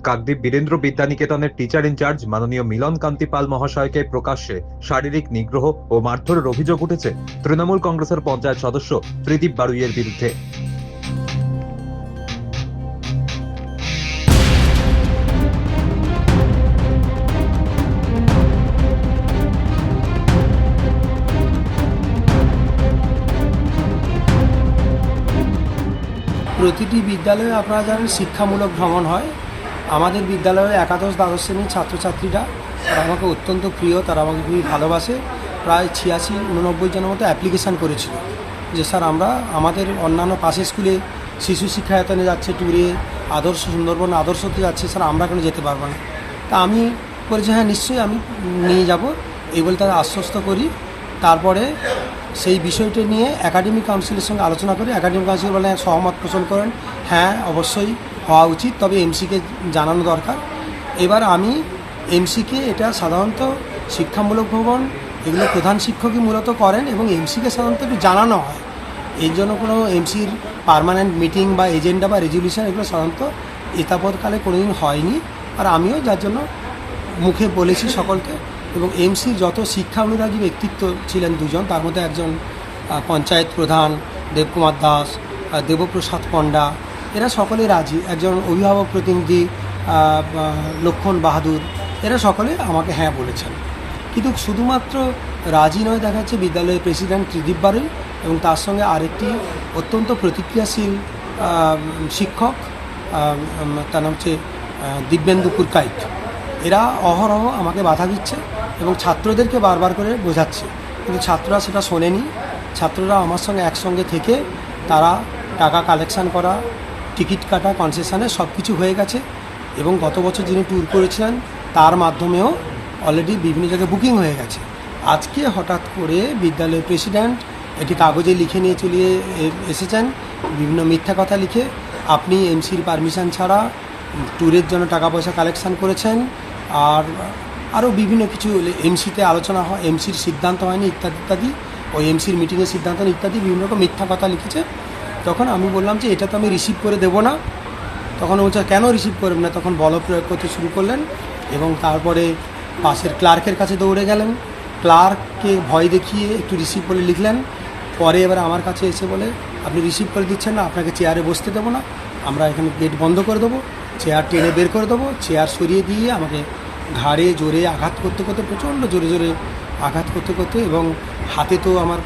Kakdwip Virender বিদ্যানিকেতনের teacher in charge মাননীয় মিলন কান্তি পাল মহাশয়কে প্রকাশ্যে শারীরিক নিগ্রহ ও মারধরের অভিযোগ উঠেছে তৃণমূল কংগ্রেসের পঞ্চায়েত সদস্য ত্রিদীপ বারুইয়ের বিরুদ্ধে। প্রতিটি বিদ্যালয়ে আপনারা জানেন শিক্ষামূলক ভ্রমণ হয়। আমাদের বিদ্যালয়ে একাদশ দ্বাদশ শ্রেণীর ছাত্রছাত্রীরা তারা আমাকে অত্যন্ত প্রিয়, তারা আমাকে খুবই ভালোবাসে। প্রায় 86-89 জনের মতো অ্যাপ্লিকেশান করেছিল যে স্যার আমরা আমাদের অন্যান্য পাশের স্কুলে শিশু শিক্ষায়তনে যাচ্ছে, ট্যুরে আদর্শ সুন্দরবন আদর্শতে যাচ্ছে, স্যার আমরা কেন যেতে পারবো না। তা আমি বলেছি হ্যাঁ নিশ্চয়ই আমি নিয়ে যাব, এই বলে তারা আশ্বস্ত করি। তারপরে সেই বিষয়টি নিয়ে একাডেমিক কাউন্সিলের সঙ্গে আলোচনা করি। একাডেমিক কাউন্সিল বলে সহমত পোষণ করেন, হ্যাঁ অবশ্যই হওয়া উচিত, তবে এমসিকে জানানো দরকার। এবার আমি এমসিকে, এটা সাধারণত শিক্ষামূলক ভ্রমণ এগুলো প্রধান শিক্ষকই মূলত করেন এবং এমসিকে সাধারণত একটু জানানো হয়। এই জন্য কোনো এমসির পার্মানেন্ট মিটিং বা এজেন্ডা বা রেজলিউশন এগুলো সাধারণত এতাবৎকালে কোনোদিন হয়নি। আর আমিও যার জন্য মুখে বলেছি সকলকে। এবং এমসির যত শিক্ষা অনুরাগী ব্যক্তিত্ব ছিলেন দুজন, তার মধ্যে একজন পঞ্চায়েত প্রধান দেবকুমার দাস, দেবপ্রসাদ পণ্ডা, এরা সকলে রাজি। একজন অভিভাবক প্রতিনিধি লক্ষণ বাহাদুর, এরা সকলে আমাকে হ্যাঁ বলেছেন। কিন্তু শুধুমাত্র রাজি নয়, দেখা যাচ্ছে বিদ্যালয়ের প্রেসিডেন্ট ত্রিদীপ বারুই এবং তার সঙ্গে আরেকটি অত্যন্ত প্রতিক্রিয়াশীল শিক্ষক, তার নাম হচ্ছে দিব্যেন্দু পুরকাইত, এরা অহরহ আমাকে বাধা দিচ্ছে এবং ছাত্রদেরকে বারবার করে বোঝাচ্ছে, কিন্তু ছাত্ররা সেটা শোনেনি। ছাত্ররা আমার সঙ্গে একসঙ্গে থেকে তারা টাকা কালেকশান করা, টিকিট কাটা, কনসেশনে সব কিছু হয়ে গেছে। এবং গত বছর যিনি ট্যুর করেছিলেন তার মাধ্যমেও অলরেডি বিভিন্ন জায়গায় বুকিং হয়ে গেছে। আজকে হঠাৎ করে বিদ্যালয়ের প্রেসিডেন্ট এটি কাগজে লিখে নিয়ে চলে এসেছেন, বিভিন্ন মিথ্যা কথা লিখে আপনি এমসির পারমিশন ছাড়া ট্যুরের জন্য টাকা পয়সা কালেকশান করেছেন, আর আরও বিভিন্ন কিছু এমসিতে আলোচনা হয়, এমসির সিদ্ধান্ত হয়নি ইত্যাদি ইত্যাদি, ওই এমসির মিটিংয়ের সিদ্ধান্ত ইত্যাদি বিভিন্ন রকম মিথ্যা কথা লিখেছে। তখন আমি বললাম যে এটা তো আমি রিসিভ করে দেবো না। তখন বলছে কেন রিসিভ করবেন না, তখন বল প্রয়োগ করতে শুরু করলেন এবং তারপরে পাশের ক্লার্কের কাছে দৌড়ে গেলেন। ক্লার্ককে ভয় দেখিয়ে একটু রিসিভ করে লিখলেন। পরে এবার আমার কাছে এসে বলে আপনি রিসিভ করে দিচ্ছেন না, আপনাকে চেয়ারে বসতে দেবো না, আমরা এখানে গেট বন্ধ করে দেবো, চেয়ার টেনে বের করে দেবো। চেয়ার সরিয়ে দিয়ে আমাকে ঘাড়ে জোরে আঘাত করতে করতে, প্রচণ্ড জোরে জোরে আঘাত করতে করতে, এবং হাতে তো আমার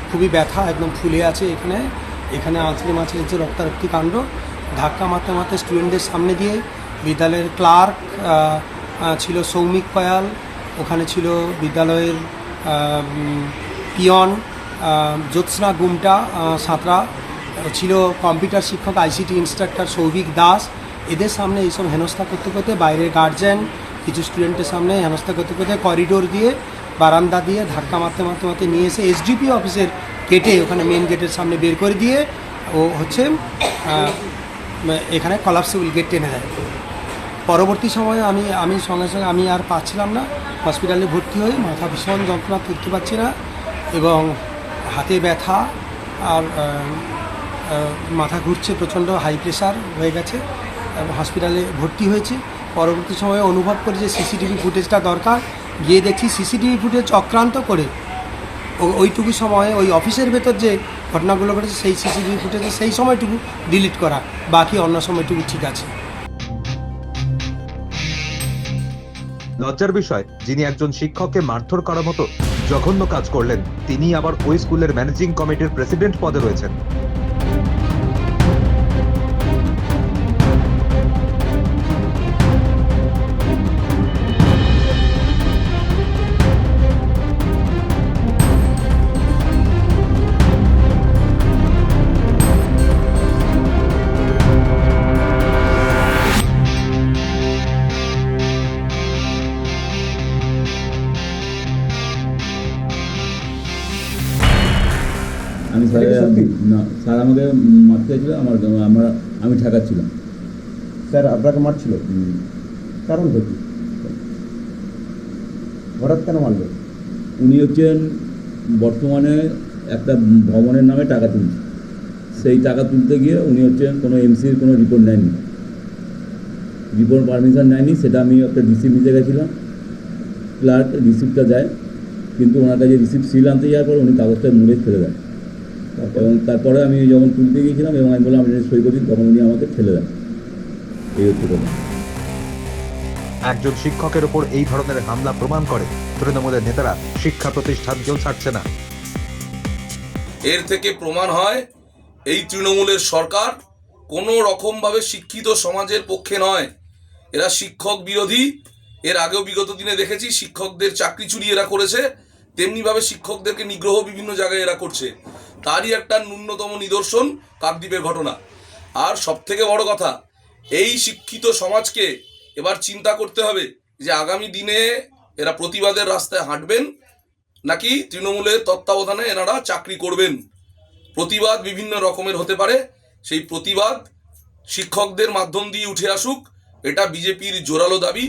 খুবই ব্যথা, একদম ফুলে আছে, এখানে আঁচড়ে মাছড়ে রক্তারক্তি কাণ্ড। ধাক্কা মারতে মারতে স্টুডেন্টদের সামনে দিয়ে বিদ্যালয়ের ক্লার্ক ছিল সৌমিক কয়াল, ওখানে ছিল বিদ্যালয়ের পিয়ন জ্যোৎস্না গুমটা সাঁতরা, ছিল কম্পিউটার শিক্ষক আইসিটি ইনস্ট্রাক্টর সৌভিক দাস। এদের সামনে এইসব হেনস্থা করতে করতে, বাইরের গার্জেন কিছু স্টুডেন্টের সামনে হেনস্থা করতে করতে করিডোর দিয়ে, বারান্দা দিয়ে ধাক্কা মারতে মারতে মারতে নিয়ে এসে এসডিপি অফিসের গেটে, ওখানে মেন গেটের সামনে বের করে দিয়ে ও হচ্ছে এখানে কলাপসিবল গেট টেনে দেয়। পরবর্তী সময়ে আমি সঙ্গে সঙ্গে আমি আর পাচ্ছিলাম না, হসপিটালে ভর্তি হয়ে মাথা ভীষণ যন্ত্রণা, তুলতে পারছি না এবং হাতে ব্যথা আর মাথা ঘুরছে, প্রচণ্ড হাই প্রেশার হয়ে গেছে, হসপিটালে ভর্তি হয়েছি। পরবর্তী সময়ে অনুভব করি যে সিসিটিভি ফুটেজটা দরকার, গিয়ে দেখছি সিসিটিভি ফুটেজ চক্রান্ত করে ওইটুকু সময়ে ওই অফিসের ভেতর যে ঘটনাগুলো ঘটেছে সেই সিসিটিভি ফুটেজে সেই সময়টুকু ডিলিট করা, বাকি অন্য সময়টুকু ঠিক আছে। লজ্জার বিষয়, যিনি একজন শিক্ষককে মারধর করার মতো জঘন্য কাজ করলেন, তিনি আবার ওই স্কুলের ম্যানেজিং কমিটির প্রেসিডেন্ট পদে রয়েছেন। আমি স্যার আমাকে মারতে চাইছিল, আমি ঠেকাচ্ছিলাম। স্যার আপনাকে মারছিল, কারণ কি হঠাৎ কেন মারলেন? উনি হচ্ছেন বর্তমানে একটা ভবনের নামে টাকা তুলছে, সেই টাকা তুলতে গিয়ে উনি হচ্ছেন কোনো এমসির কোনো রিপোর্ট নেননি। রিপোর্ট পারমিশন নেয়নি, সেটা আমি একটা রিসিপ্ট নিতে গেছিলাম, ক্লার্ক রিসিপ্টটা দেয়, কিন্তু ওনার কাছে রিসিপ্ট সিল আনতে যাওয়ার পর উনি কাগজটা মুড়ে ফেলে দেন। এবং তারপরে আমি যখন তুলতে গিয়েছিলাম এবং আমি বললাম আপনি সই করে দিন, তখন উনি আমাকে ফেলে দেন। এই হচ্ছে কথা। একজন শিক্ষকের উপর এই ধরনের হামলা প্রমাণ করে তৃণমূলের নেতারা শিক্ষা প্রতিষ্ঠানকেও ছাড়ছে না। এর থেকে প্রমাণ হয় এই তৃণমূলের সরকার কোনো রকমভাবে শিক্ষিত সমাজের পক্ষে নয়। এরা শিক্ষক বিরোধী। এর আগেও বিগত দিনে দেখেছি শিক্ষকদের চাকরি চুরি এরা করেছে, তেমনিভাবে শিক্ষকদেরকে নিগ্রহ বিভিন্ন জায়গায় এরা করছে। তারই একটা ন্যূনতম নিদর্শন কাকদ্বীপের ঘটনা। আর সবথেকে বড় কথা, এই শিক্ষিত সমাজকে এবার চিন্তা করতে হবে যে আগামী দিনে এরা প্রতিবাদের রাস্তায় হাঁটবেন নাকি তৃণমূলের তত্ত্বাবধানে এনারা চাকরি করবেন। প্রতিবাদ বিভিন্ন রকমের হতে পারে, সেই প্রতিবাদ শিক্ষকদের মাধ্যম দিয়ে উঠে আসুক, এটা বিজেপির জোরালো দাবি।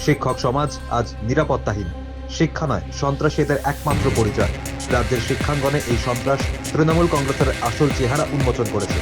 শিক্ষক সমাজ আজ নিরাপত্তাহীন। শিক্ষা নয়, সন্ত্রাসী এদের একমাত্র পরিচয়। রাজ্যের শিক্ষাঙ্গনে এই সন্ত্রাস তৃণমূল কংগ্রেসের আসল চেহারা উন্মোচন করেছে।